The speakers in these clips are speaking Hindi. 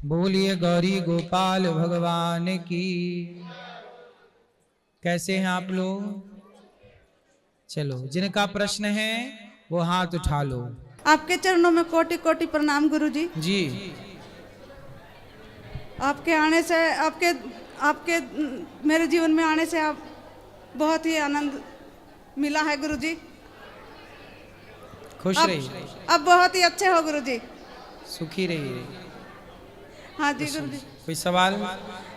बोलिए गौरी गोपाल भगवान की। कैसे हैं आप लोग? चलो, जिनका प्रश्न है वो हाथ उठा लो। आपके चरणों में कोटि कोटि प्रणाम गुरुजी। जी। आपके आने से आपके आपके मेरे जीवन में आने से आप बहुत ही आनंद मिला है गुरुजी। खुश रहिए, अब बहुत ही अच्छे हो गुरुजी। सुखी रहिए। हाँ जी गुरुजी। कोई सवाल?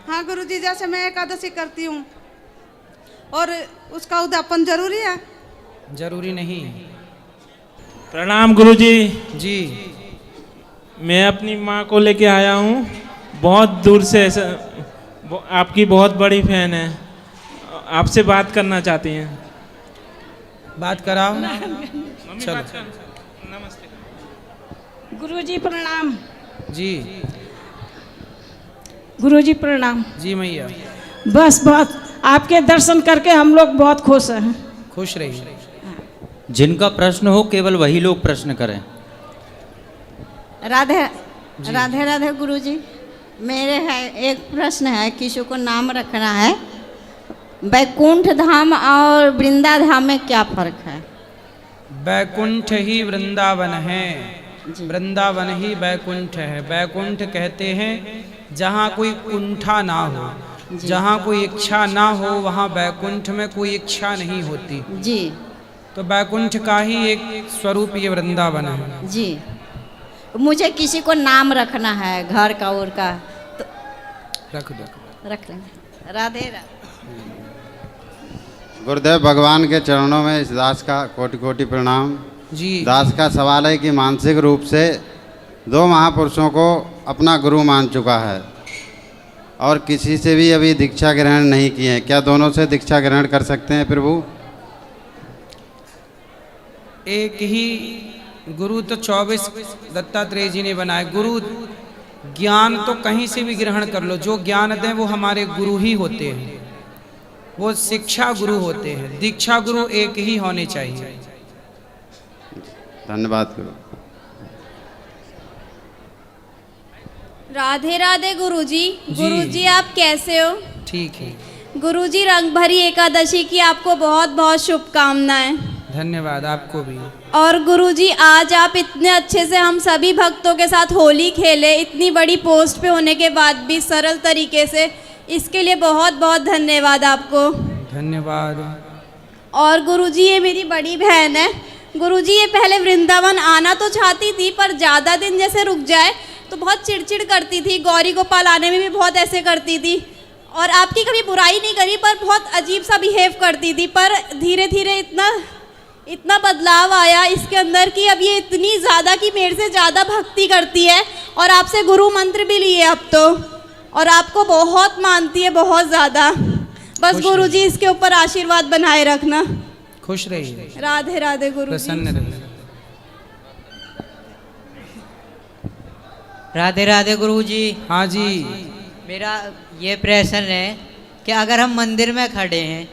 हाँ गुरुजी, जैसे मैं एकादशी करती हूँ और उसका उद्यापन जरूरी है? जरूरी नहीं। प्रणाम गुरुजी। जी। मैं अपनी माँ को लेके आया हूँ बहुत दूर से, आपकी बहुत बड़ी फैन है, आपसे बात करना चाहती हैं। बात कराओ। चलो। नमस्ते गुरुजी प्रणाम। जी। गुरुजी प्रणाम। जी मैया। बस बहुत आपके दर्शन करके हम लोग बहुत खुश हैं। खुश रहिए। जिनका प्रश्न हो केवल वही लोग प्रश्न करें। राधे राधे राधे गुरुजी। मेरे है एक प्रश्न है, किसी को नाम रखना है। वैकुंठ धाम और वृंदा धाम में क्या फर्क है? बैकुंठ ही वृंदावन है, वृंदावन ही बैकुंठ है। बैकुंठ कहते हैं जहाँ कोई कुंठा ना हो, जहाँ कोई इच्छा ना हो, वहाँ बैकुंठ में कोई इच्छा नहीं होती। जी तो बैकुंठ का ही एक स्वरूप ये वृंदावन है। जी। मुझे किसी को नाम रखना है, घर का और का, तो रख दो। रख लेंगे। राधे राधे। गुरुदेव भगवान के चरणों में इस दास का कोटि कोटि प्रणाम। जी। दास का सवाल है कि मानसिक रूप से दो महापुरुषों को अपना गुरु मान चुका है और किसी से भी अभी दीक्षा ग्रहण नहीं की है, क्या दोनों से दीक्षा ग्रहण कर सकते हैं प्रभु? एक ही गुरु तो 24 दत्तात्रेय जी ने बनाए। गुरु ज्ञान तो कहीं से भी ग्रहण कर लो, जो ज्ञान दें वो हमारे गुरु ही होते हैं, वो शिक्षा गुरु होते हैं। दीक्षा गुरु एक ही होने चाहिए। धन्यवाद गुरु। राधे राधे गुरुजी। गुरुजी आप कैसे हो? ठीक है। गुरुजी रंग भरी एकादशी की आपको बहुत बहुत शुभकामनाएं। धन्यवाद आपको भी। और गुरुजी आज आप इतने अच्छे से हम सभी भक्तों के साथ होली खेले, इतनी बड़ी पोस्ट पे होने के बाद भी सरल तरीके से, इसके लिए बहुत बहुत धन्यवाद आपको। धन्यवाद। और गुरुजी ये मेरी बड़ी बहन है। गुरुजी ये पहले वृंदावन आना तो चाहती थी, पर ज़्यादा दिन जैसे रुक जाए तो बहुत चिड़चिड़ करती थी। गौरी गोपाल आने में भी बहुत ऐसे करती थी और आपकी कभी बुराई नहीं करी, पर बहुत अजीब सा बिहेव करती थी। पर धीरे धीरे इतना बदलाव आया इसके अंदर कि अब ये इतनी ज़्यादा कि मेरे से ज़्यादा भक्ति करती है और आपसे गुरु मंत्र भी लिए अब तो, और आपको बहुत मानती है, बहुत ज़्यादा। बस गुरुजी इसके ऊपर आशीर्वाद बनाए रखना। खुश रहिए। राधे राधे गुरुजी। प्रसन्न रहिए। राधे राधे गुरुजी। हाँ जी। मेरा ये प्रश्न है कि अगर हम मंदिर में खड़े हैं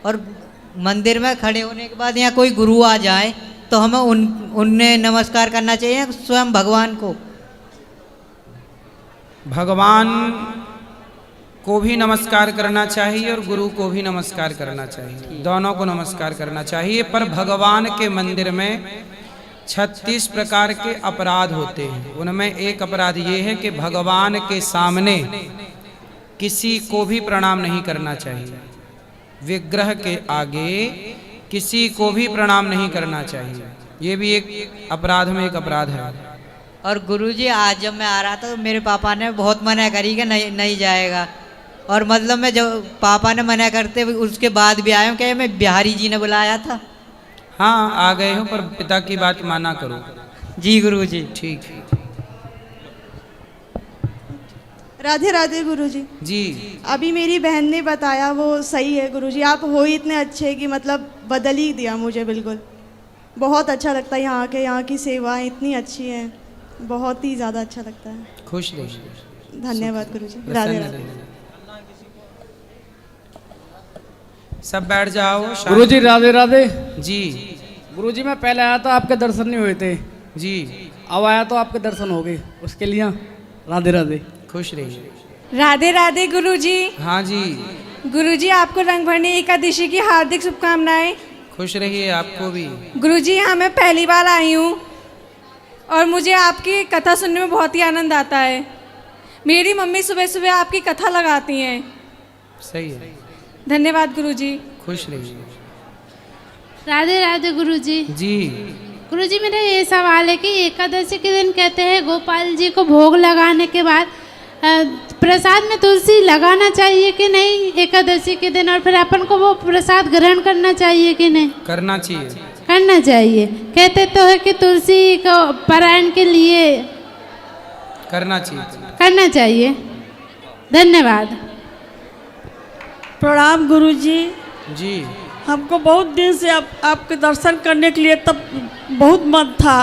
और मंदिर में खड़े होने के बाद यहाँ कोई गुरु आ जाए तो हमें उन्हें नमस्कार करना चाहिए स्वयं भगवान को? भगवान को भी नमस्कार करना चाहिए और गुरु को भी नमस्कार करना चाहिए, दोनों को नमस्कार करना चाहिए। पर भगवान के मंदिर में 36 प्रकार के अपराध होते हैं। उनमें एक अपराध ये है कि भगवान के सामने किसी को भी प्रणाम नहीं करना चाहिए। विग्रह के आगे किसी को भी प्रणाम नहीं करना चाहिए। ये भी एक अपराध में एक अपराध है। और गुरुजी आज जब मैं आ रहा था तो मेरे पापा ने बहुत मना करी कि नहीं जाएगा, और मतलब मैं जब पापा ने मना करते उसके बाद भी आया हूँ। क्या मैं बिहारी जी ने बुलाया था? हाँ आ गए हो, पर पिता की बात माना करो। जी गुरुजी। ठीक है। राधे राधे गुरुजी। जी। अभी मेरी बहन ने बताया वो सही है गुरुजी। आप हो ही इतने अच्छे कि मतलब बदल ही दिया मुझे बिल्कुल। बहुत अच्छा लगता है यहाँ के, यहाँ की सेवाएं इतनी अच्छी हैं, बहुत ही ज़्यादा अच्छा लगता है। खुश रहिए। धन्यवाद गुरुजी। राधे प्रसन्न राधे। रहिए। सब बैठ जाओ। गुरुजी राधे राधे। जी। गुरुजी मैं पहले आया था, आपके दर्शन नहीं हुए थे जी। अब आया तो आपके दर्शन हो गए, उसके लिए राधे राधे। खुश रहिए। राधे राधे गुरुजी। हाँ जी, गुरुजी आपको रंगभरनी एकादशी की हार्दिक शुभकामनाएं। खुश रहिए, आपको भी। गुरुजी यहाँ मैं पहली बार आई हूँ और मुझे आपकी कथा सुनने में बहुत ही आनंद आता है। मेरी मम्मी सुबह सुबह आपकी कथा लगाती हैं। सही है। धन्यवाद गुरुजी। खुश रहिए। राधे राधे गुरुजी। जी गुरुजी मेरा ये सवाल है कि एकादशी के दिन कहते हैं गोपाल जी को भोग लगाने के बाद प्रसाद में तुलसी लगाना चाहिए कि नहीं एकादशी के दिन, और फिर अपन को वो प्रसाद ग्रहण करना चाहिए कि नहीं? करना चाहिए। करना चाहिए। कहते तो है कि तुलसी को पारायण के लिए करना चाहिए। करना चाहिए। धन्यवाद। प्रणाम गुरुजी। जी हमको बहुत दिन से आपके दर्शन करने के लिए तब बहुत मन था।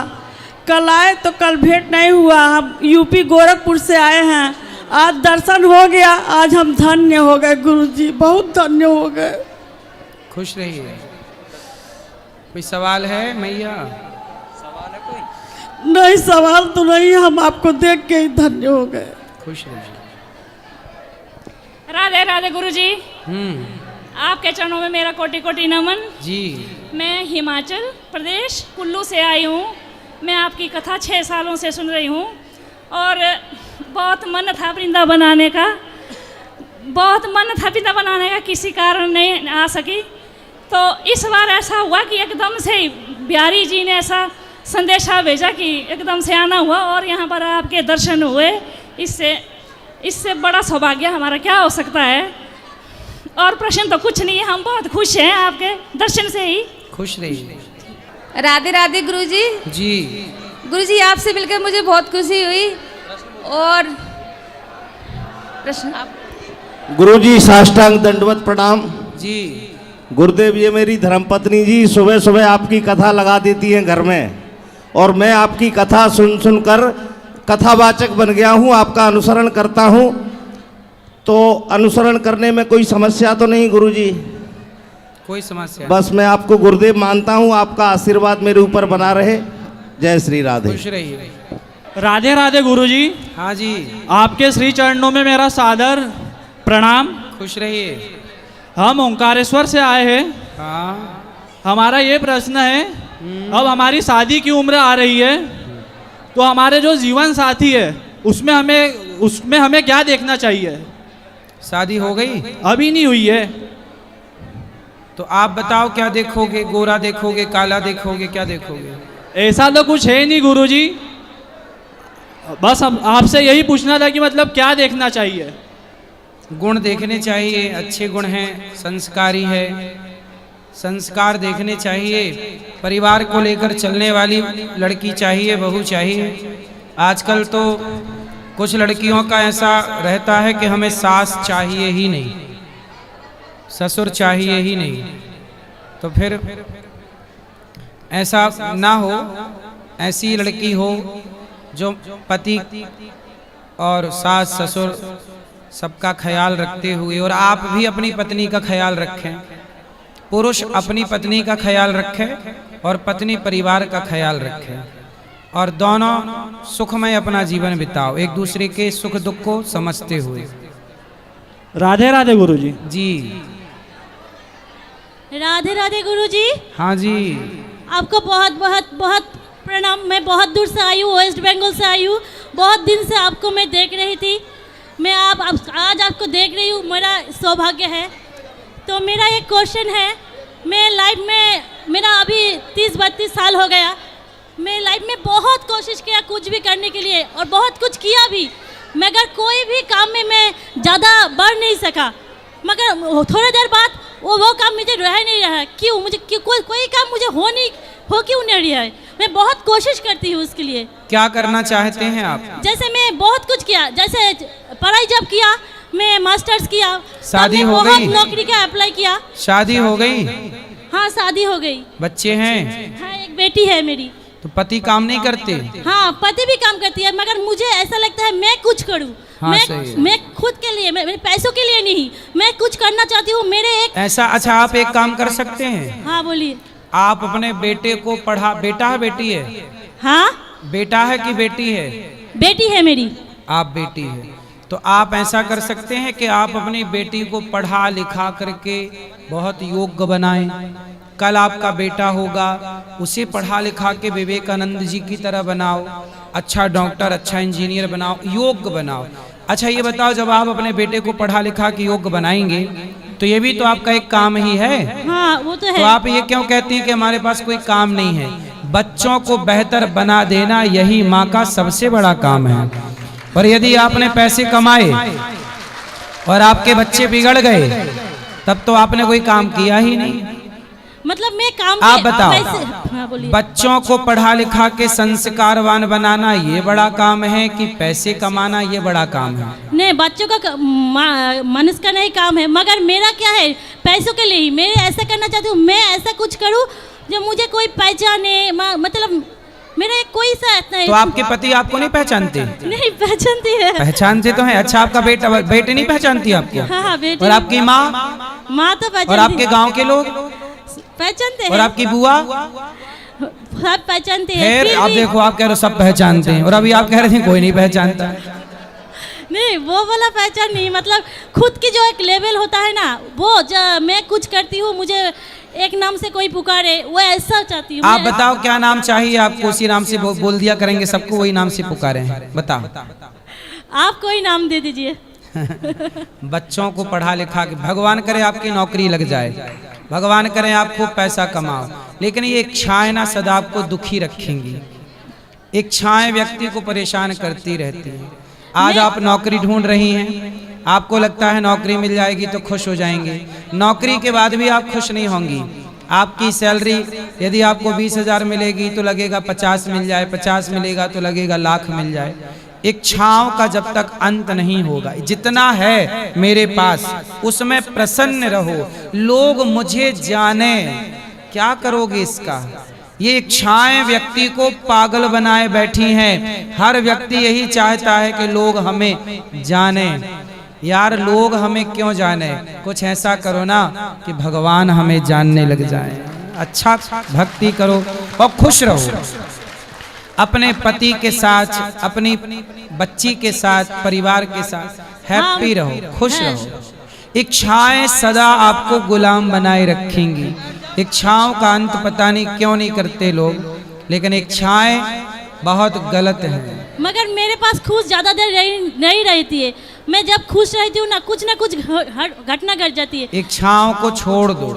कल आए तो कल भेंट नहीं हुआ। हम यूपी गोरखपुर से आए हैं, आज दर्शन हो गया। आज हम धन्य हो गए गुरुजी, बहुत धन्य हो गए। खुश रहिए। कोई सवाल है मैया? नहीं सवाल तो नहीं, हम आपको देख के ही धन्य हो गए। खुश रहिए। राधे राधे गुरुजी। आपके चरणों में मेरा कोटि कोटि नमन। जी मैं हिमाचल प्रदेश कुल्लू से आई हूँ। मैं आपकी कथा 6 सालों से सुन रही हूँ और बहुत मन था वृंदावन आने का, बहुत मन था वृंदावन आने का, किसी कारण नहीं आ सकी। तो इस बार ऐसा हुआ कि एकदम से बिहारी जी ने ऐसा संदेशा भेजा कि एकदम से आना हुआ और यहाँ पर आपके दर्शन हुए। इससे बड़ा सौभाग्य हमारा क्या हो सकता है। और प्रश्न तो कुछ नहीं है, हम बहुत खुश हैं आपके दर्शन से ही। खुश रहिए। राधे राधे गुरुजी। जी गुरुजी आपसे मिलकर मुझे बहुत खुशी हुई। और प्रश्न आप। गुरुजी साष्टांग दंडवत प्रणाम। जी गुरुदेव, ये मेरी धर्मपत्नी जी सुबह सुबह आपकी कथा लगा देती हैं घर में, और मैं आपकी कथा सुन सुनकर कथावाचक बन गया हूँ, आपका अनुसरण करता हूँ। तो अनुसरण करने में कोई समस्या तो नहीं गुरुजी? कोई समस्या? बस मैं आपको गुरुदेव मानता हूँ, आपका आशीर्वाद मेरे ऊपर बना रहे। जय श्री राधे। खुश रहिए। राधे राधे गुरुजी। हाँ जी, आपके श्री चरणों में मेरा सादर प्रणाम। खुश रहिए। हम ओंकारेश्वर से आए हैं। हाँ, हमारा ये प्रश्न है, अब हमारी शादी की उम्र आ रही है, तो हमारे जो जीवन साथी है उसमें हमें क्या देखना चाहिए? शादी हो गई? अभी नहीं हुई है। तो आप बताओ क्या देखोगे? गोरा देखोगे, काला देखोगे, क्या देखोगे? ऐसा तो कुछ है नहीं गुरुजी, बस हम आपसे यही पूछना था कि मतलब क्या देखना चाहिए? गुण देखने चाहिए, अच्छे गुण हैं, संस्कारी है, संस्कार देखने चाहिए, परिवार को लेकर चलने वाली लड़की चाहिए, बहू चाहिए। आजकल तो कुछ लड़कियों का ऐसा रहता है कि हमें सास चाहिए ही नहीं, ससुर चाहिए ही नहीं। तो फिर ऐसा ना हो, ऐसी लड़की हो जो पति और सास ससुर सबका ख्याल रखते हुए, और आप भी अपनी पत्नी का ख्याल रखें, पुरुष अपनी पत्नी का ख्याल रखे और पत्नी परिवार का ख्याल रखे, और दोनों सुखमय अपना जीवन बिताओ, एक दूसरे के सुख दुख को समझते हुए। राधे राधे गुरुजी। जी राधे राधे गुरुजी। हाँ जी, आपको बहुत बहुत बहुत प्रणाम। मैं बहुत दूर से आई हूँ, वेस्ट बंगाल से आई हूँ। बहुत दिन से आपको मैं देख रही थी, मैं आज आपको देख रही हूँ, मेरा सौभाग्य है। तो मेरा एक क्वेश्चन है, मैं लाइफ में, मेरा अभी 30-32 साल हो गया, मैं लाइफ में बहुत कोशिश किया कुछ भी करने के लिए और बहुत कुछ किया भी, मगर कोई भी काम में मैं ज़्यादा बढ़ नहीं सका। मगर थोड़ी देर बाद वो काम मुझे रह नहीं रहा। क्यों? मुझे कोई काम मुझे हो क्यों नहीं रहा है? मैं बहुत कोशिश करती हूँ उसके लिए। क्या करना चाहते हैं आप? जैसे मैं बहुत कुछ किया, जैसे पढ़ाई जब किया, मैं मास्टर्स किया, शादी हो गई, नौकरी का अप्लाई किया। शादी हो गई? हाँ शादी हो गई। बच्चे हैं? हाँ एक बेटी है मेरी। तो पति काम नहीं करते? हाँ पति भी काम करती है, मगर मुझे ऐसा लगता है मैं कुछ करूँ। हाँ, मैं खुद के लिए, मेरे पैसों के लिए नहीं, मैं कुछ करना चाहती हूँ। मेरे एक ऐसा, अच्छा आप एक काम कर सकते हैं। हाँ बोलिए। आप अपने बेटे को पढ़ा, बेटा है बेटी है? हाँ बेटा है कि बेटी है? बेटी है मेरी। आप बेटी है तो आप ऐसा कर सकते हैं कि आप अपनी बेटी को पढ़ा लिखा करके बहुत योग्य बनाएं। कल आपका बेटा होगा, उसे पढ़ा लिखा के विवेकानंद जी की तरह बनाओ, अच्छा डॉक्टर, अच्छा इंजीनियर बनाओ, योग्य बनाओ। अच्छा ये बताओ, जब आप अपने बेटे को पढ़ा लिखा के योग्य बनाएंगे तो ये भी तो आपका एक काम ही है। हाँ वो तो है। तो आप ये क्यों कहती हैं कि हमारे पास कोई काम नहीं है? बच्चों को बेहतर बना देना यही माँ का सबसे बड़ा काम है। पर यदि आपने पैसे कमाए और आपके बच्चे बिगड़ गए, तब तो आपने कोई काम किया ही नहीं। मतलब मैं काम आप बताओ, हाँ, बोलिए। बच्चों को पढ़ा लिखा के संस्कारवान बनाना ये बड़ा काम है कि पैसे कमाना ये बड़ा काम है? नहीं, बच्चों का मनुष्य का नहीं काम है, मगर मेरा क्या है, पैसों के लिए ही मैं ऐसा करना चाहती हूँ। मैं ऐसा कुछ करूँ जो मुझे कोई पहचाने, मतलब मेरा कोई सा नहीं। तो आपके पति आपको नहीं पहचानते? नहीं पहचानती है। पहचानते तो है। अच्छा आपका बेटे नहीं पहचानती आपको? हाँ बेटे। और आपकी माँ? माँ तो पहचानती। और आपके गांव के लोग पहचानते हैं। और आपकी बुआ सब पहचानते हैं। फिर आप देखो, आप कह रहे हो सब पहचानते हैं और अभी आप कह रहे थे कोई नहीं पहचानता। नहीं वो वाला पहचान नहीं, मतलब खुद की जो एक लेवल होता है ना, वो जब मैं कुछ करती हूँ मुझे एक नाम से कोई पुकारे, वो ऐसा चाहती हूँ। आप बताओ क्या नाम चाहिए आपको, उसी नाम से बोल दिया करेंगे, सबको वही नाम से पुकारे हैं। बताओ आप कोई नाम दे दीजिए। बच्चों को पढ़ा लिखा के, भगवान करे आपकी नौकरी लग जाए, भगवान करे आप खूब पैसा कमाओ, लेकिन ये इच्छाएं ना सदा आपको दुखी रखेंगी। इच्छाएं व्यक्ति को परेशान करती रहती हैं। आज आप नौकरी ढूंढ रही हैं, आपको लगता है नौकरी मिल जाएगी तो खुश हो जाएंगे, नौकरी के बाद भी आप खुश नहीं होंगी। आपकी सैलरी यदि आपको 20,000 मिलेगी तो लगेगा 50 मिल जाए, 50 मिलेगा तो लगेगा लाख मिल जाए। इच्छाओं का जब तक अंत नहीं होगा, जितना है मेरे पास उसमें प्रसन्न रहो, लोग मुझे जाने, क्या करोगे इसका? ये इच्छाएं व्यक्ति को पागल बनाए बैठी हैं। हर व्यक्ति यही चाहता है कि लोग हमें जाने। यार लोग हमें क्यों जाने? कुछ ऐसा करो ना कि भगवान हमें जानने लग जाए। अच्छा भक्ति करो और खुश रहो, अपने पति के साथ, अपनी बच्ची के साथ, परिवार के साथ हैप्पी रहो, खुश रहो। इच्छाएं सदा आपको गुलाम बनाए रखेंगी। इच्छाओं का अंत पता नहीं क्यों नहीं करते लोग, लेकिन इच्छाएं बहुत गलत है। मगर मेरे पास खुश ज़्यादा देर नहीं रहती है। मैं जब खुश रहती हूँ ना कुछ घटना घट जाती है। इच्छाओं को छोड़ दो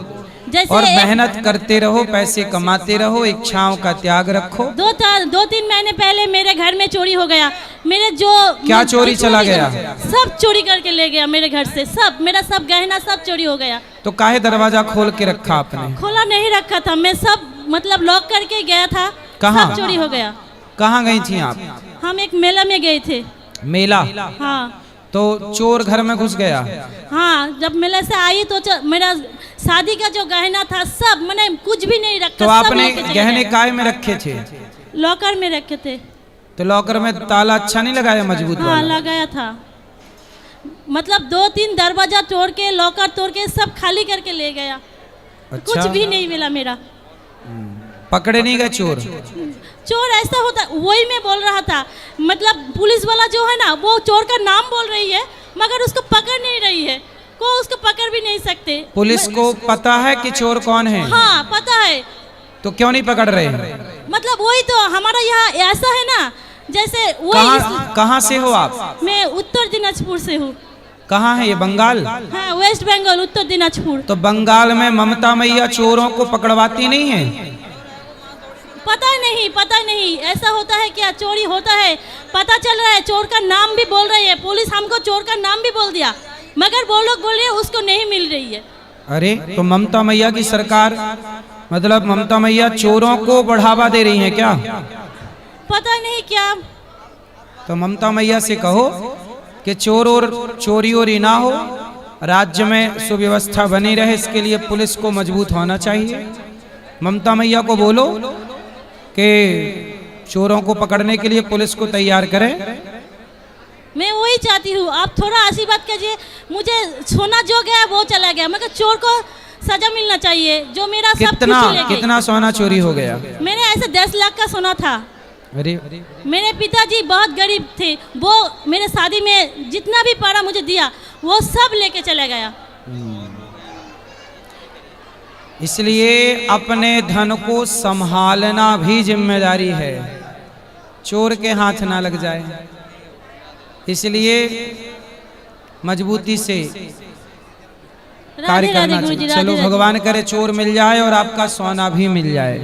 और मेहनत करते रहो, पैसे कमाते रहो, इच्छाओं का त्याग रखो। 2-3 महीने पहले मेरे घर में चोरी हो गया। मेरे जो क्या चोरी चला गया? सब चोरी करके ले गया मेरे घर से, सब मेरा सब गहना सब चोरी हो गया। तो काहे दरवाजा खोल के रखा आपने? खोला नहीं रखा था मैं, सब मतलब लॉक करके गया था। कहाँ? सब चोरी हो गया। कहाँ गई थी आप? हम एक मेला में गए थे। मेला? हाँ। तो चोर घर में घुस गया? हाँ, जब मेले से आई तो मेरा शादी का जो गहना था सब, मैंने कुछ भी नहीं रखा। तो आपने गहने काय में रखे थे? लॉकर में रखे थे। तो लॉकर में ताला अच्छा नहीं लगाया, मजबूत वाला? हाँ लगाया था, मतलब 2-3 दरवाजा तोड़ के, लॉकर तोड़ के सब खाली करके ले गया। अच्छा? कुछ भी नहीं मिला मेरा। पकड़े नहीं गए चोर? चोर ऐसा होता, वही मैं बोल रहा था, मतलब पुलिस वाला जो है ना वो चोर का नाम बोल रही है मगर उसको पकड़ नहीं रही है, को उसको पकड़ भी नहीं सकते। पुलिस को पता है कि चोर कौन है? हाँ पता है। तो क्यों नहीं पकड़ रहे? मतलब वही तो हमारा यहाँ ऐसा है ना, जैसे कहाँ से हो आप? मैं उत्तर दिनाजपुर से हूँ। कहाँ है ये? बंगाल? हाँ वेस्ट बंगाल, उत्तर दिनाजपुर। तो बंगाल में ममता मैया चोरों को पकड़वाती नहीं है? पता नहीं ऐसा होता है क्या? चोरी होता है, पता चल रहा है, चोर का नाम भी बोल रही है पुलिस, हमको चोर का नाम भी बोल दिया मगर वो लोग बोल रहे हैं उसको नहीं मिल रही है। अरे तो ममता मैया की सरकार, मतलब ममता मैया चोरों को बढ़ावा दे रही है क्या? पता नहीं क्या। तो ममता मैया से कहो कि चोर और चोरी और ना हो, राज्य में सुव्यवस्था बनी रहे, इसके लिए पुलिस को मजबूत होना चाहिए। ममता मैया को बोलो कि चोरों को पकड़ने के लिए पुलिस को तैयार करें। मैं वही चाहती हूँ, आप थोड़ा आशीर्वाद कीजिए। मुझे सोना जो गया वो चला गया, मगर चोर को सजा मिलना चाहिए। जो मेरा सब कुछ ले गई। कितना सोना चोरी हो गया? मैंने ऐसे 10 लाख का सोना था। अरे मेरे पिताजी बहुत गरीब थे, वो मेरे शादी में जितना भी पारा मुझे दिया वो सब लेके चला गया। इसलिए अपने धन को संभालना भी जिम्मेदारी है, चोर के हाथ ना लग जाए। इसलिए मजबूती से कार्य करना चाहिए। चलो भगवान करे चोर मिल जाए और आपका सोना भी मिल जाए।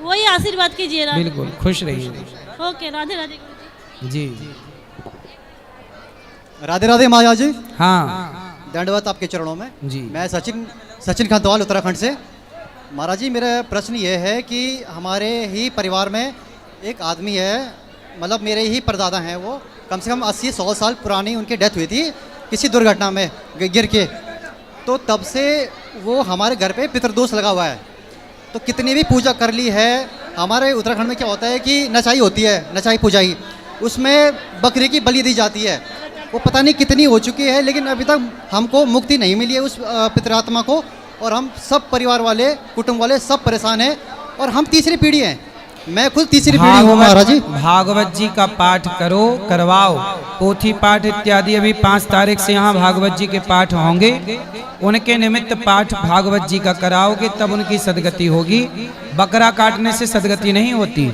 वही आशीर्वाद कीजिए। बिल्कुल, खुश रहिए। ओके, राधे राधे जी। राधे राधे महाराज जी। हाँ, दंडवत आपके चरणों में जी। मैं सचिन खंतवाल उत्तराखंड से। महाराज जी, मेरा प्रश्न ये है कि हमारे ही परिवार में एक आदमी है, मतलब मेरे ही परदादा हैं, वो कम से कम 80-100 साल पुरानी उनकी डेथ हुई थी किसी दुर्घटना में गिर के। तो तब से वो हमारे घर पे पितृदोष लगा हुआ है। तो कितनी भी पूजा कर ली है, हमारे उत्तराखंड में क्या होता है कि नचाई होती है, नचाई पूजाई, उसमें बकरी की बलि दी जाती है। वो पता नहीं कितनी हो चुकी है, लेकिन अभी तक हमको मुक्ति नहीं मिली है उस पितरात्मा को। और हम सब परिवार वाले, कुटुंब वाले सब परेशान हैं। और हम तीसरी पीढ़ी हैं, मैं खुद तीसरी पीढ़ी हूँ महाराज जी। भागवत जी का पाठ करो, करवाओ। पोथी पाठ इत्यादि अभी 5 तारीख से यहाँ भागवत जी के पाठ होंगे। उनके निमित्त पाठ भागवत जी का कराओगे तब उनकी सदगति होगी। बकरा काटने से सदगति नहीं होती।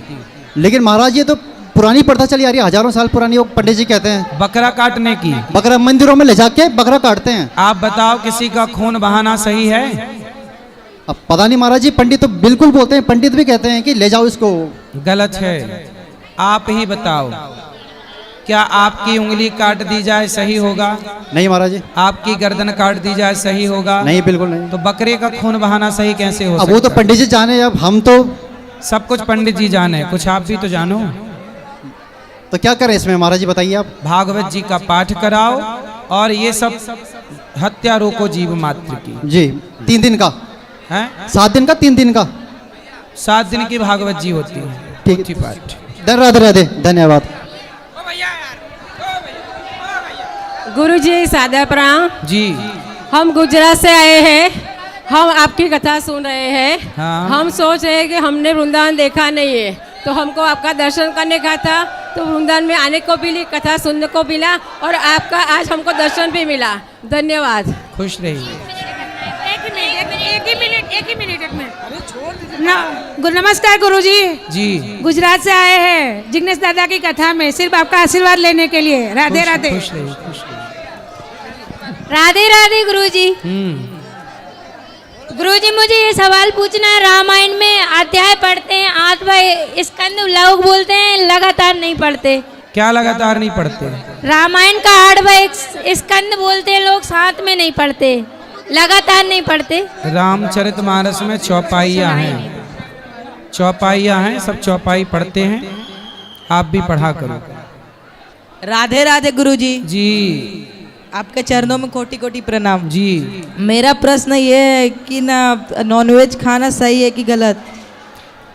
लेकिन महाराज ये तो पुरानी प्रथा चली आ रही है, हजारों साल पुरानी। वो पंडित जी कहते हैं बकरा काटने की, बकरा मंदिरों में ले जाके बकरा काटते हैं। आप बताओ किसी का खून बहाना सही है? अब पता नहीं महाराज जी, पंडित तो बिल्कुल बोलते हैं, पंडित भी कहते हैं कि ले जाओ इसको। गलत है। आप ही बताओ, क्या आपकी उंगली काट दी जाए सही होगा? नहीं महाराज जी। आपकी गर्दन काट दी जाए सही होगा? नहीं, बिल्कुल नहीं। तो बकरे का खून बहाना सही कैसे हो अब वो तो पंडित जी जाने, अब हम तो सब कुछ पंडित जी जाने, कुछ आप भी तो जानो। तो क्या करें इसमें महाराज जी, बताइए आप। भागवत जी का पाठ कराओ और ये सब हत्या रोको जीव मात्र की। जी। 3 दिन का है? 7 दिन का, 3 दिन का? 7 दिन की भागवत जी होती है। ठीक है, पाठ। राधे राधे, धन्यवाद। गुरु जी सादा प्रणाम जी। हम गुजरात से आए हैं, हम आपकी कथा सुन रहे हैं। हाँ। हम सोच रहे हैं कि हमने वृंदावन देखा नहीं है, तो हमको आपका दर्शन करने का था। तो वृंदावन में आने को भी, कथा सुनने को मिला और आपका आज हमको दर्शन भी मिला। धन्यवाद। खुश रहिए। एक ही मिनट में नमस्कार गुरु जी। जी। गुजरात से आए हैं जिग्नेश दादा की कथा में, सिर्फ आपका आशीर्वाद लेने के लिए। राधे राधे। खुश रहिए, खुश रहिए। राधे राधे गुरुजी। गुरुजी, मुझे ये सवाल पूछना है। रामायण में अध्याय पढ़ते हैं, 8वां स्कंद लोग बोलते हैं लगातार नहीं पढ़ते। क्या लगातार नहीं पढ़ते? रामायण का 8वां स्कंद बोलते हैं लोग, साथ में नहीं पढ़ते, लगातार नहीं पढ़ते। रामचरितमानस में चौपाइयाँ हैं, चौपाइयाँ हैं, सब चौपाई पढ़ते हैं। आप भी पढ़ा करो। राधे राधे गुरुजी। जी। आपके चरणों में कोटि कोटि प्रणाम। जी। मेरा प्रश्न ये है कि ना, नॉनवेज खाना सही है कि गलत?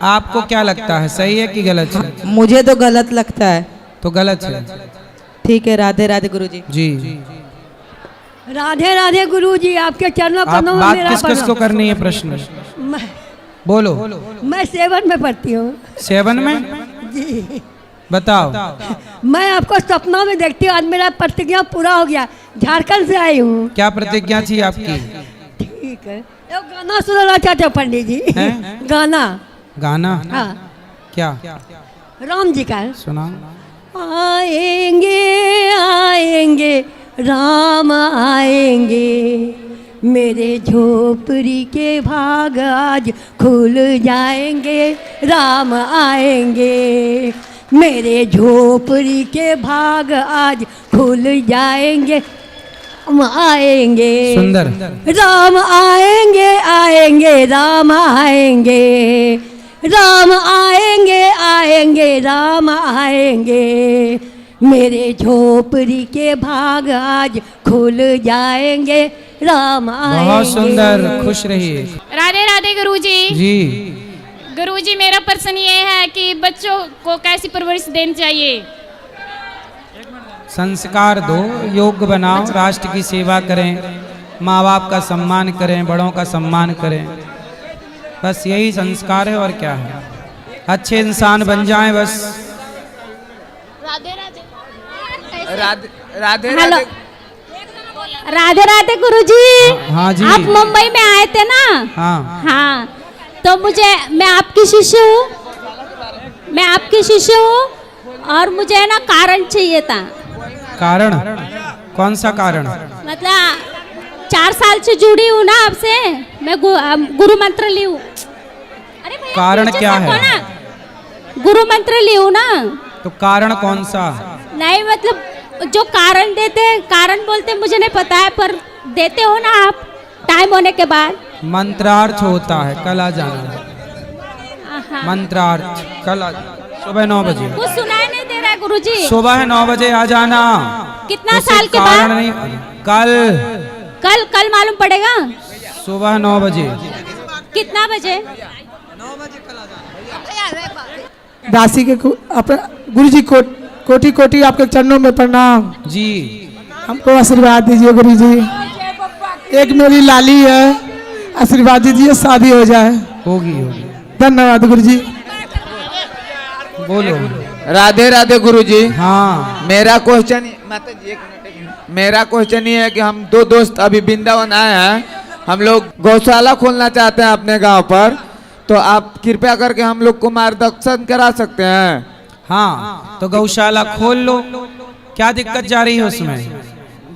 आपको क्या लगता है, सही है कि गलत है? मुझे तो गलत लगता है। तो गलत है। ठीक है, राधे राधे गुरुजी। जी। राधे राधे गुरुजी, आपके चरणों आप कदमों में बात मेरा किस किस को करनी है? प्रश्न बोलो। मैं 7 में पढ़ती हूँ। 7 में? जी। बताओ। मैं आपको सपनों में देखती हूँ। आज मेरा प्रतिज्ञा पूरा हो गया। झारखंड से आई हूँ। क्या प्रतिज्ञा थी आपकी? ठीक है, एक गाना सुनाना चाहते हो पंडित जी? गाना। गाना? हाँ। क्या? राम जी का सुना। आएंगे आएंगे राम आएंगे, मेरे झोपड़ी के भाग आज खुल जाएंगे। राम आएंगे, मेरे झोपड़ी के भाग आज खुल जाएंगे। राम आएंगे। सुंदर। राम आएंगे आएंगे राम आएंगे, राम आएंगे आएंगे राम आएंगे, मेरे झोपड़ी के भाग आज खुल जाएंगे। राम आएंगे। बहुत सुंदर, खुश रहिए। राधे राधे गुरुजी। जी। गुरुजी, मेरा प्रश्न ये है कि बच्चों को कैसी परवरिश देनी चाहिए? संस्कार दो, योग्य बनाओ, राष्ट्र की सेवा करें, माँ बाप का सम्मान करें, बड़ों का सम्मान करें। बस यही संस्कार है और क्या है। अच्छे इंसान बन जाएं बस। राधे राधे हेलो। राधे राधे राधे गुरुजी। हाँ जी। आप मुंबई में आए थे ना? हाँ हाँ, तो मैं आपकी शिष्य हूँ, मैं आपकी शिष्य हूँ और मुझे ना कारण चाहिए था। कारण? कौन सा कारण? मतलब 4 साल से जुड़ी हूँ ना आपसे, मैं गुरु मंत्र ली हूँ। अरे भैया, कारण पीछे क्या से है? ना, गुरु मंत्र ली हूँ ना। तो कारण कौन सा? नहीं मतलब जो कारण देते हैं, कारण बोलते मुझे नहीं पता है, पर देते हो ना आप टाइम होने के बाद। मंत्रार्थ होता है, कल आ जाना। मंत्रार्थ कल सुबह 9 बजे। कुछ सुनाई नहीं दे रहा है गुरुजी। सुबह 9 बजे आ जाना। कितना साल के बाद? नहीं, कल कल मालूम पड़ेगा। सुबह 9 बजे। कितना बजे? दासी के गुरुजी कोटि कोटि आपके चरणों में प्रणाम जी। हमको आशीर्वाद दीजिए गुरुजी। एक मेरी लाली है, आशीर्वाद दीजिए शादी हो जाए। होगी। धन्यवाद गुरुजी। बोलो। राधे राधे गुरुजी। हाँ, मेरा क्वेश्चन माता जी, एक मिनट। मेरा क्वेश्चन ये है कि हम 2 दोस्त अभी वृंदावन आए हैं, हम लोग गौशाला खोलना चाहते हैं अपने गांव पर, तो आप कृपया करके हम लोग को मार्गदर्शन करा सकते हैं? हाँ, तो गौशाला खोल लो। क्या दिक्कत जा रही है उसमें?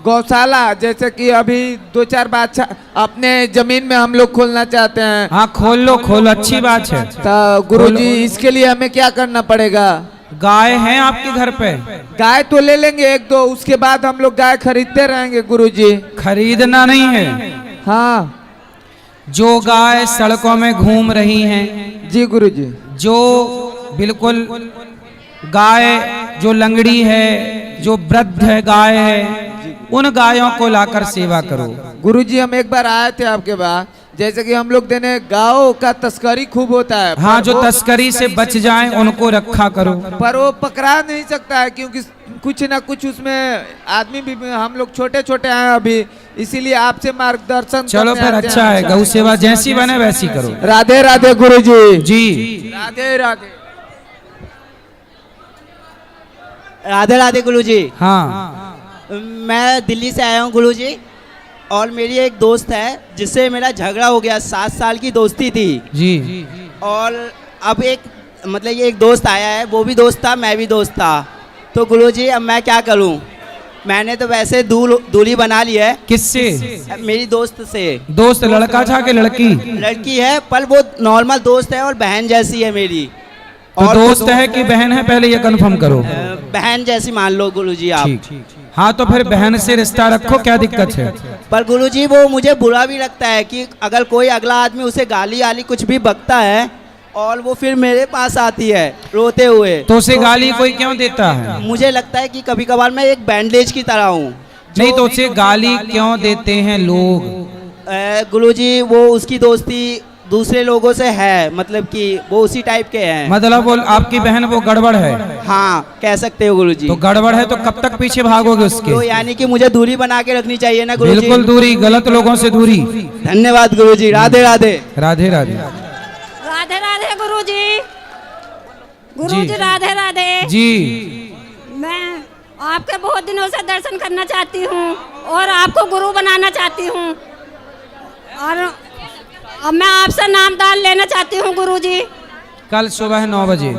गौशाला जैसे कि अभी 2-4 बात अपने जमीन में हम लोग खोलना चाहते हैं। हाँ खोल लो, खोलो, अच्छी बात है। तो गुरुजी इसके लिए हमें क्या करना पड़ेगा? गाय है आपके घर पे? गाय तो ले लेंगे 1-2, उसके बाद हम लोग गाय खरीदते रहेंगे गुरुजी। खरीदना नहीं है। हाँ, जो गाय सड़कों में घूम रही हैं, जी गुरुजी, जो बिल्कुल गाय जो लंगड़ी है, जो वृद्ध है गाय है, उन गायों को लाकर सेवा करो। गुरुजी हम एक बार आए थे आपके पास, जैसे कि हम लोग देने गाँव का तस्करी खूब होता है। हाँ, जो तस्करी से बच जाएं उनको रखा करो। पर वो पकड़ा नहीं सकता है, क्योंकि कुछ ना कुछ उसमें आदमी भी, हम लोग छोटे छोटे हैं अभी, इसीलिए आपसे मार्गदर्शन। चलो फिर अच्छा है, गौ सेवा जैसी बने वैसी करो। राधे राधे गुरुजी। जी राधे राधे। राधे राधे गुरुजी। हाँ, मैं दिल्ली से आया हूँ गुरुजी, और मेरी एक दोस्त है जिससे मेरा झगड़ा हो गया। 7 साल की दोस्ती थी जी। और अब ये एक दोस्त आया है, वो भी दोस्त था, मैं भी दोस्त था। तो गुरुजी अब मैं क्या करूँ? मैंने तो वैसे दूरी बना ली है। किससे? मेरी दोस्त से। दोस्त लड़का था कि लड़की? लड़की है, पर वो नॉर्मल दोस्त है और बहन जैसी है मेरी। तो दोस्त है कि बहन है, पहले ये कंफर्म करो। बहन जैसी मान लो गुरुजी आप। हाँ, तो फिर बहन से रिश्ता रखो, क्या दिक्कत है? पर गुरुजी वो मुझे बुरा भी लगता है कि अगर कोई अगला आदमी उसे गाली आली कुछ भी बकता है और वो फिर मेरे पास आती है रोते हुए, तो उसे गाली कोई क्यों देता है? मुझे लगता है कि कभी कभार मैं एक बैंडेज की तरह हूँ। नहीं तो उसे गाली क्यों देते हैं लोग? गुरुजी वो उसकी दोस्ती दूसरे लोगों से है, मतलब कि वो उसी टाइप के हैं। मतलब वो आपकी बहन वो गड़बड़ है? हाँ कह सकते हो गुरुजी। तो गड़बड़ है तो कब तक पीछे भागोगे उसके? तो यानी कि मुझे दूरी बना के रखनी चाहिए ना गुरुजी? बिल्कुल दूरी, गलत लोगों से दूरी। धन्यवाद गुरुजी। राधे राधे। राधे राधे। राधे राधे गुरुजी। गुरुजी राधे राधे जी। मैं आपके बहुत दिनों से दर्शन करना चाहती हूँ और आपको गुरु बनाना चाहती हूँ, और अब मैं आपसे नामदान लेना चाहती हूँ गुरुजी। कल सुबह 9 बजे।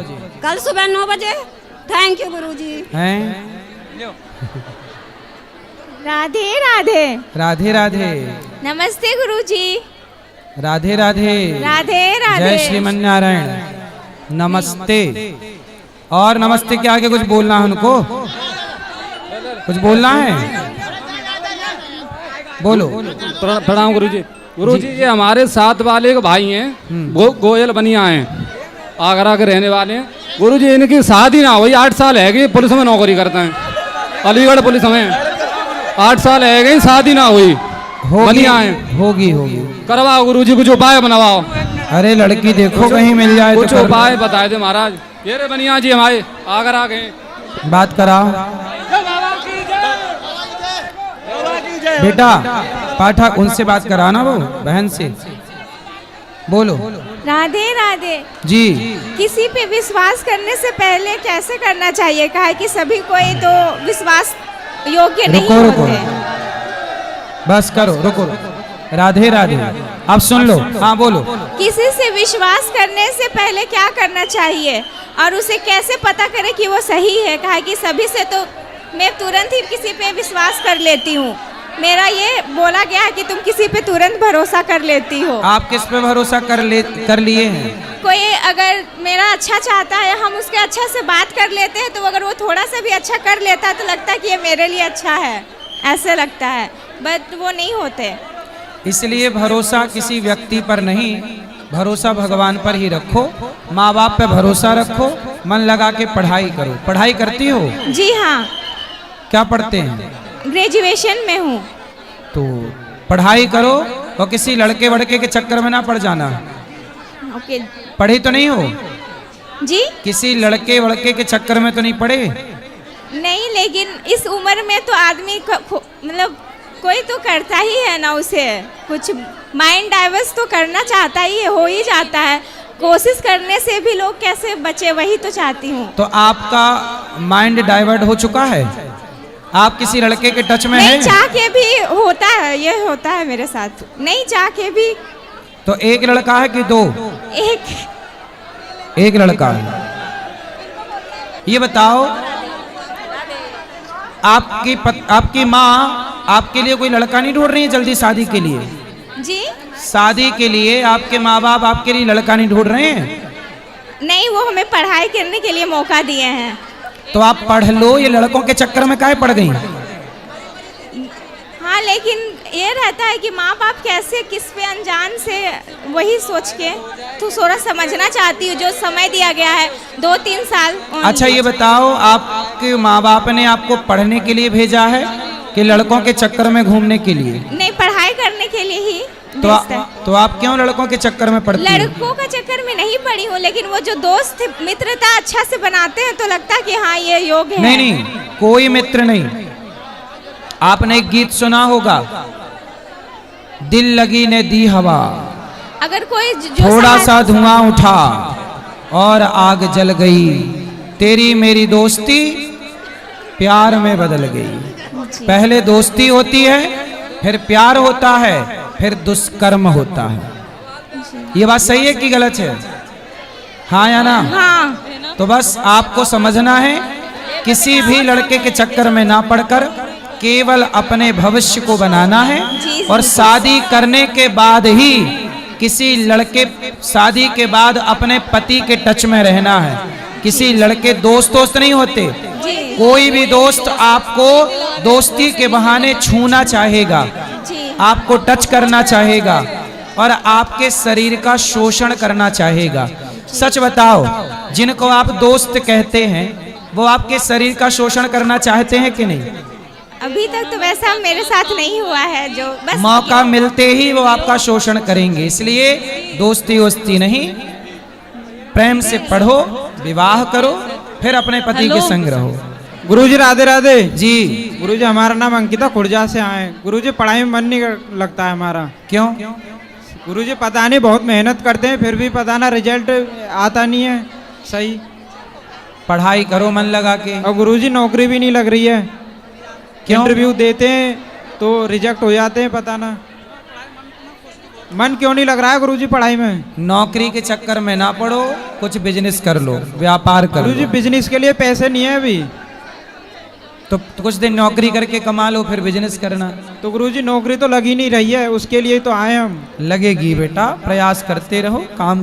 कल सुबह 9 बजे। थैंक यू गुरुजी। हैं? राधे राधे। राधे राधे। नमस्ते गुरुजी। राधे राधे। राधे राधे। जय श्रीमन नारायण। नमस्ते। और नमस्ते के आगे कुछ बोलना है उनको? कुछ बोलना है? बोलो। प्रणाम गुरुजी। गुरुजी ये हमारे साथ वाले के भाई हैं, वो गोयल बनिया हैं, आगरा के रहने वाले हैं। गुरुजी इनकी शादी ना हुई 8 साल है कि पुलिस में नौकरी करते हैं, अलीगढ़ पुलिस में 8 साल है गई, शादी ना हुई। बनिया हैं। होगी। करवाओ गुरुजी, कुछ उपाय बनवाओ। अरे लड़की देखो कहीं मिल जाए। कुछ उपाय बताए थे महाराज। ये रे बनिया जी हमारे आगरा गए। बात करा बेटा, पाठक उनसे बात कराना, वो बहन से। बोलो। राधे राधे जी। किसी पे विश्वास करने से पहले कैसे करना चाहिए? कहा है कि सभी कोई तो विश्वास योग्य नहीं रुको रुको होते। बस करो, रुको। राधे राधे, अब सुन लो। हाँ बोलो। किसी से विश्वास करने से पहले क्या करना चाहिए और उसे कैसे पता करें कि वो सही है? कहा है कि सभी से तो मैं तुरंत ही किसी पे विश्वास कर लेती हूँ। मेरा ये बोला गया है कि तुम किसी पे तुरंत भरोसा कर लेती हो। आप किस पे भरोसा कर लिए हैं? कोई अगर मेरा अच्छा चाहता है, हम उसके अच्छा से बात कर लेते हैं, तो अगर वो थोड़ा सा भी अच्छा कर लेता है तो लगता है कि ये मेरे लिए अच्छा है, ऐसे लगता है, बट वो नहीं होते। इसलिए भरोसा किसी व्यक्ति पर नहीं, भरोसा भगवान पर ही रखो। माँ बाप पे भरोसा रखो, मन लगा के पढ़ाई करो। पढ़ाई करती हो? जी हाँ, क्या पढ़ते हैं? ग्रेजुएशन में हूँ। तो पढ़ाई करो और किसी लड़के वड़के के चक्कर में ना पड़ जाना। ओके। पढ़ी तो नहीं हो? जी। किसी लड़के वड़के के चक्कर में तो नहीं पड़े? नहीं, लेकिन इस उम्र में तो आदमी मतलब कोई तो करता ही है ना, उसे कुछ माइंड डाइवर्स तो करना चाहता ही है, हो ही जाता है। कोशिश करने से भी लोग कैसे बचे, वही तो चाहती हूँ। तो आपका माइंड डाइवर्ट हो चुका है? आप किसी लड़के के टच में हैं? नहीं चाह के भी होता है, ये होता है मेरे साथ। नहीं चाह के भी। तो एक लड़का है कि दो? एक लड़का है। ये बताओ, आपकी माँ आपके लिए कोई लड़का नहीं ढूंढ रही है जल्दी शादी के लिए? जी। शादी के लिए आपके माँ बाप आपके लिए लड़का नहीं ढूंढ रहे हैं? नहीं, वो हमें पढ़ाई करने के लिए मौका दिए हैं। तो आप पढ़ लो, ये लड़कों के चक्कर में काहे पड़ गई? हाँ, लेकिन ये रहता है कि माँ बाप कैसे किस पे अनजान से, वही सोच के तो थोड़ा समझना चाहती हूँ। जो समय दिया गया है 2-3 साल। अच्छा ये बताओ, आपके माँ बाप ने आपको पढ़ने के लिए भेजा है कि लड़कों के चक्कर में घूमने के लिए? नहीं, पढ़ाई करने के लिए ही। तो आप क्यों लड़कों के चक्कर में पड़ती हैं? लड़कों का चक्कर में नहीं पड़ी हूँ, लेकिन वो जो दोस्त मित्रता अच्छा से बनाते हैं तो लगता है कि हाँ ये योग्य है। नहीं नहीं, कोई मित्र नहीं। आपने एक गीत सुना होगा, दिल लगी ने दी हवा, अगर कोई थोड़ा सा धुआं उठा और आग जल गई, तेरी मेरी दोस्ती प्यार में बदल गई। पहले दोस्ती होती है, फिर प्यार होता है, फिर दुष्कर्म होता है। ये बात सही है कि गलत है? हाँ या ना? हाँ। तो बस आपको समझना है, किसी भी लड़के के चक्कर में ना पड़कर केवल अपने भविष्य को बनाना है। और शादी करने के बाद ही किसी लड़के, शादी के बाद अपने पति के टच में रहना है। किसी लड़के दोस्त नहीं होते। कोई भी दोस्त आपको दोस्ती के बहाने छूना चाहेगा, आपको टच करना चाहेगा और आपके शरीर का शोषण करना चाहेगा। सच बताओ, जिनको आप दोस्त कहते हैं वो आपके शरीर का शोषण करना चाहते हैं कि नहीं? अभी तक तो वैसा मेरे साथ नहीं हुआ है। जो बस मौका मिलते ही वो आपका शोषण करेंगे। इसलिए दोस्ती वोस्ती नहीं, प्रेम से पढ़ो, विवाह करो, फिर अपने पति के संग रहो। गुरुजी राधे राधे। जी गुरुजी, हमारा नाम अंकिता खुर्जा से आए। गुरुजी, पढ़ाई में मन नहीं लगता है हमारा। क्यों? गुरुजी पता नहीं, बहुत मेहनत करते हैं फिर भी पता ना रिजल्ट आता नहीं है सही। पढ़ाई करो मन लगा के। और गुरुजी नौकरी भी नहीं लग रही है। क्यों? इंटरव्यू देते हैं तो रिजेक्ट हो जाते हैं, पता ना मन क्यों नहीं लग रहा है गुरुजी पढ़ाई में। नौकरी के चक्कर में ना पड़ो, कुछ बिजनेस कर लो, व्यापार कर लो। गुरुजी बिजनेस के लिए पैसे नहीं है अभी। तो कुछ दिन नौकरी करके कमा लो, फिर बिजनेस करना। तो गुरुजी नौकरी तो लगी नहीं रही है, उसके लिए तो आए हम। लगेगी बेटा, प्रयास करते रहो, काम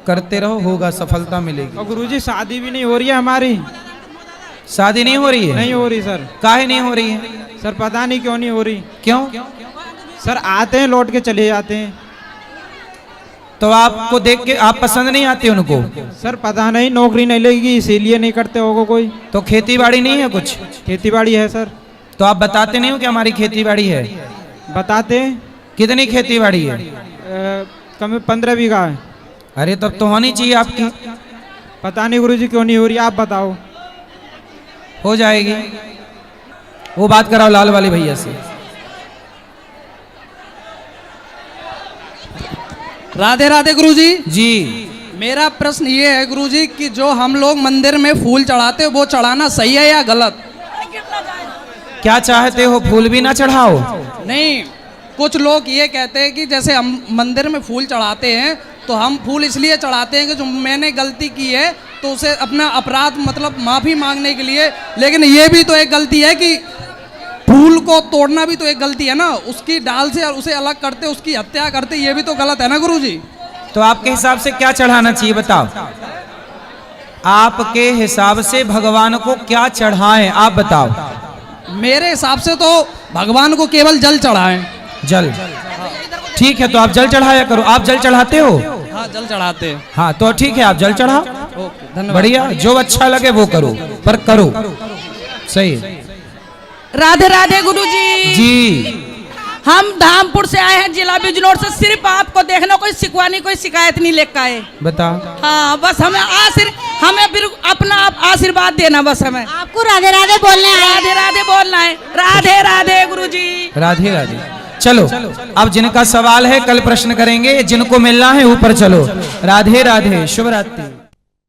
करते रहो, होगा, सफलता मिलेगी। और गुरुजी शादी भी नहीं हो रही है हमारी। शादी नहीं हो रही है? नहीं हो रही सर। काहे नहीं हो रही है? सर पता नहीं क्यों नहीं हो रही। क्यों? सर आते हैं लौट के चले जाते हैं। तो आपको देख के आप पसंद नहीं आते उनको? सर पता नहीं, नौकरी नहीं लगेगी इसीलिए नहीं करते होगा कोई। तो खेती बाड़ी नहीं है कुछ? खेती बाड़ी है सर। तो आप बताते नहीं हो कि हमारी खेती बाड़ी है? बताते। कितनी खेती बाड़ी है? कम 15 बीघा है। अरे तब तो होनी चाहिए आपकी। पता नहीं गुरुजी क्यों नहीं हो रही, आप बताओ। हो जाएगी, वो बात कराओ लाल वाले भैया से। राधे राधे गुरुजी। जी मेरा प्रश्न ये है गुरुजी कि जो हम लोग मंदिर में फूल चढ़ाते वो चढ़ाना सही है या गलत? क्या चाहते हो, फूल भी ना चढ़ाओ? नहीं, कुछ लोग ये कहते हैं कि जैसे हम मंदिर में फूल चढ़ाते हैं तो हम फूल इसलिए चढ़ाते हैं कि जो मैंने गलती की है तो उसे अपना अपराध मतलब माफ़ी मांगने के लिए, लेकिन ये भी तो एक गलती है कि फूल को तोड़ना भी तो एक गलती है ना, उसकी डाल से उसे अलग करते उसकी हत्या करते, ये भी तो गलत है ना गुरुजी। तो आपके हिसाब से क्या चढ़ाना चाहिए बताओ? आपके हिसाब से भगवान को क्या चढ़ाएं आप बताओ? मेरे हिसाब से तो भगवान को केवल जल चढ़ाएं। जल, ठीक है, तो आप जल चढ़ाया करो। आप जल चढ़ाते हो? हाँ, जल चढ़ाते हैं। हाँ तो ठीक है, आप जल चढ़ाओ। धन्यवाद। बढ़िया, जो अच्छा लगे वो करो, पर करो सही। राधे राधे गुरुजी। जी हम धामपुर से आए हैं, जिला बिजनौर से। सिर्फ आपको देखना, कोई शिकवानी कोई शिकायत नहीं लेकर आए। बताओ। हाँ, बस हमें हमें अपना आप आशीर्वाद देना, बस हमें आपको राधे राधे बोलना है। राधे राधे बोलना है। राधे राधे गुरुजी। राधे राधे। चलो अब जिनका सवाल है कल प्रश्न करेंगे, जिनको मिलना है ऊपर चलो। राधे राधे, शुभ रात्रि।